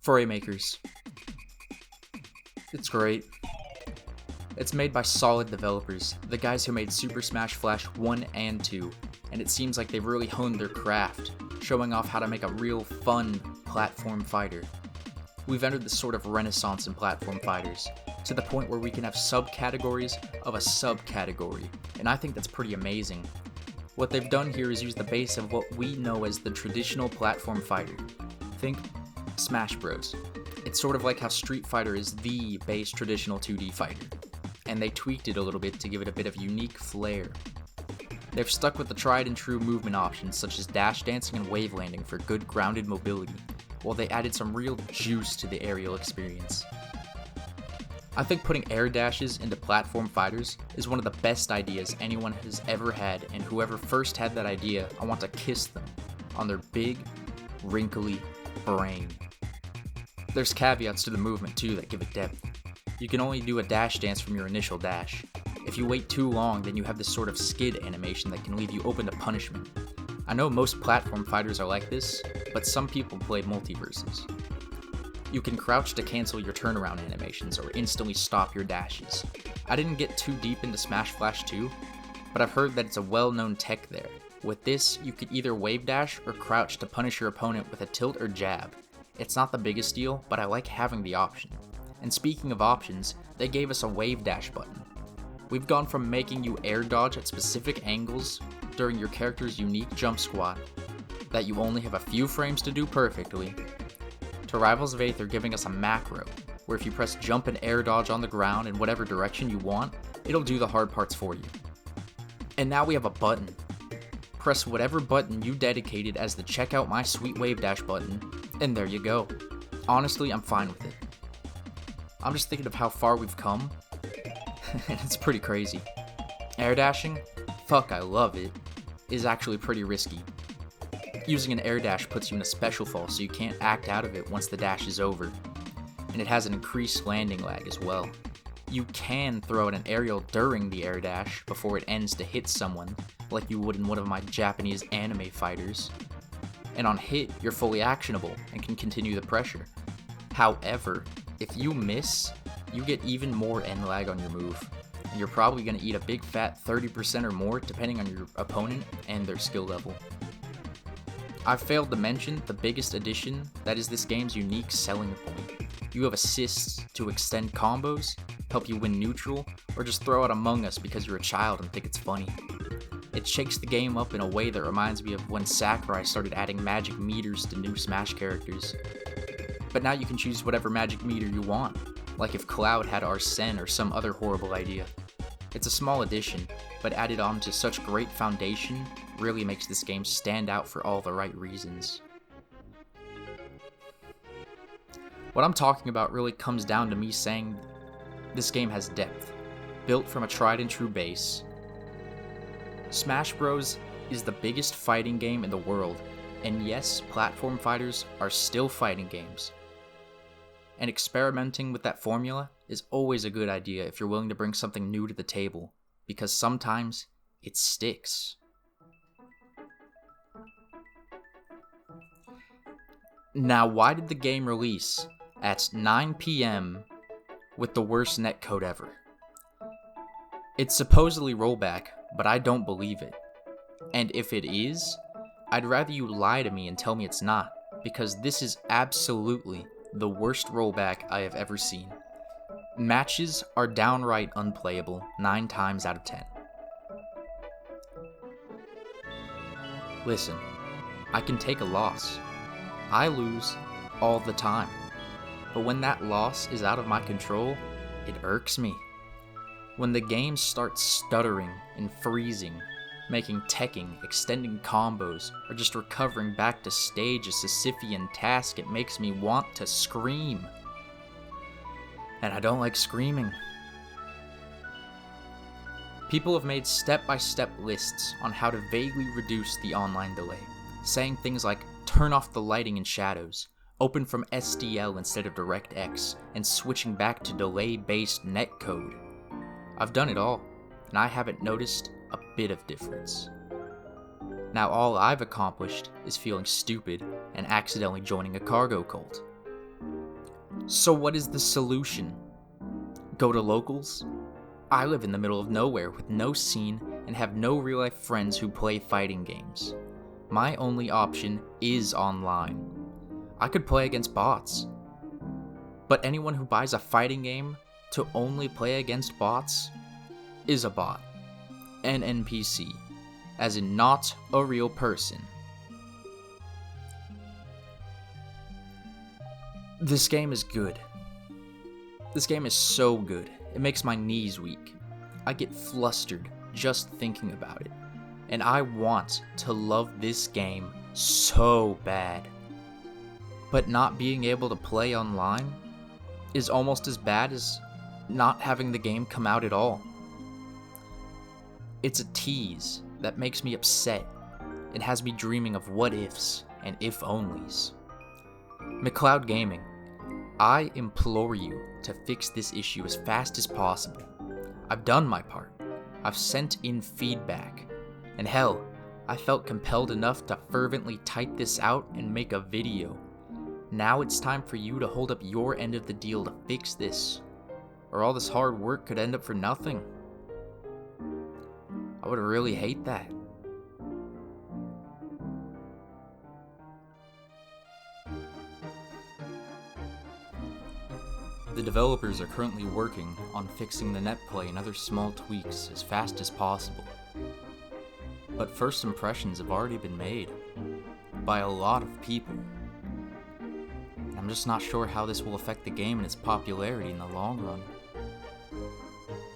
Fraymakers. It's great. It's made by solid developers, the guys who made Super Smash Flash 1 and 2, and it seems like they've really honed their craft, showing off how to make a real fun platform fighter. We've entered this sort of renaissance in platform fighters, to the point where we can have subcategories of a subcategory, and I think that's pretty amazing. What they've done here is use the base of what we know as the traditional platform fighter. Think Smash Bros. It's sort of like how Street Fighter is the base traditional 2D fighter, and they tweaked it a little bit to give it a bit of unique flair. They've stuck with the tried and true movement options such as dash dancing and wave landing for good grounded mobility, while they added some real juice to the aerial experience. I think putting air dashes into platform fighters is one of the best ideas anyone has ever had, and whoever first had that idea, I want to kiss them on their big, wrinkly brain. There's caveats to the movement too that give it depth. You can only do a dash dance from your initial dash. If you wait too long, then you have this sort of skid animation that can leave you open to punishment. I know most platform fighters are like this, but some people play multiverses. You can crouch to cancel your turnaround animations or instantly stop your dashes. I didn't get too deep into Smash Flash 2, but I've heard that it's a well-known tech there. With this, you could either wave dash or crouch to punish your opponent with a tilt or jab. It's not the biggest deal, but I like having the option. And speaking of options, they gave us a wave dash button. We've gone from making you air dodge at specific angles during your character's unique jump squat that you only have a few frames to do perfectly, to Rivals of Aether giving us a macro, where if you press jump and air dodge on the ground in whatever direction you want, it'll do the hard parts for you. And now we have a button. Press whatever button you dedicated as the check out my sweet wave dash button, and there you go. Honestly, I'm fine with it. I'm just thinking of how far we've come, and it's pretty crazy. Air dashing? Fuck, I love it. Is actually pretty risky. Using an air dash puts you in a special fall, so you can't act out of it once the dash is over. And it has an increased landing lag as well. You can throw out an aerial during the air dash before it ends to hit someone, like you would in one of my Japanese anime fighters. And on hit, you're fully actionable and can continue the pressure. However, if you miss, you get even more end lag on your move, and you're probably going to eat a big fat 30% or more depending on your opponent and their skill level. I failed to mention the biggest addition that is this game's unique selling point. You have assists to extend combos, help you win neutral, or just throw out Among Us because you're a child and think it's funny. It shakes the game up in a way that reminds me of when Sakurai started adding magic meters to new Smash characters. But now you can choose whatever magic meter you want, like if Cloud had Arsene or some other horrible idea. It's a small addition, but added on to such great foundation really makes this game stand out for all the right reasons. What I'm talking about really comes down to me saying this game has depth, built from a tried and true base. Smash Bros. Is the biggest fighting game in the world, and yes, platform fighters are still fighting games. And experimenting with that formula is always a good idea if you're willing to bring something new to the table, because sometimes it sticks. Now, why did the game release at 9 PM with the worst netcode ever? It's supposedly rollback, but I don't believe it. And if it is, I'd rather you lie to me and tell me it's not, because this is absolutely the worst rollback I have ever seen. Matches are downright unplayable 9 times out of 10. Listen, I can take a loss. I lose all the time. But when that loss is out of my control, it irks me. When the game starts stuttering and freezing, making teching, extending combos, or just recovering back to stage a Sisyphean task, it makes me want to scream. And I don't like screaming. People have made step-by-step lists on how to vaguely reduce the online delay, saying things like turn off the lighting and shadows, open from SDL instead of DirectX, and switching back to delay-based netcode. I've done it all, and I haven't noticed a bit of difference. Now all I've accomplished is feeling stupid and accidentally joining a cargo cult. So what is the solution? Go to locals? I live in the middle of nowhere with no scene and have no real-life friends who play fighting games. My only option is online. I could play against bots. But anyone who buys a fighting game to only play against bots is a bot. An NPC. As in not a real person. This game is good. This game is so good. It makes my knees weak. I get flustered just thinking about it. And I want to love this game so bad. But not being able to play online is almost as bad as not having the game come out at all. It's a tease that makes me upset and has me dreaming of what ifs and if onlys. McCloud Gaming, I implore you to fix this issue as fast as possible. I've done my part. I've sent in feedback. And hell, I felt compelled enough to fervently type this out and make a video. Now it's time for you to hold up your end of the deal to fix this, or all this hard work could end up for nothing. I would really hate that. The developers are currently working on fixing the netplay and other small tweaks as fast as possible. But first impressions have already been made by a lot of people. And I'm just not sure how this will affect the game and its popularity in the long run.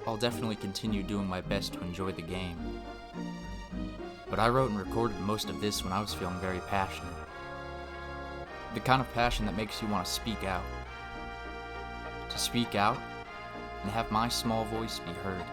I'll definitely continue doing my best to enjoy the game. But I wrote and recorded most of this when I was feeling very passionate. The kind of passion that makes you want to speak out. To speak out and have my small voice be heard.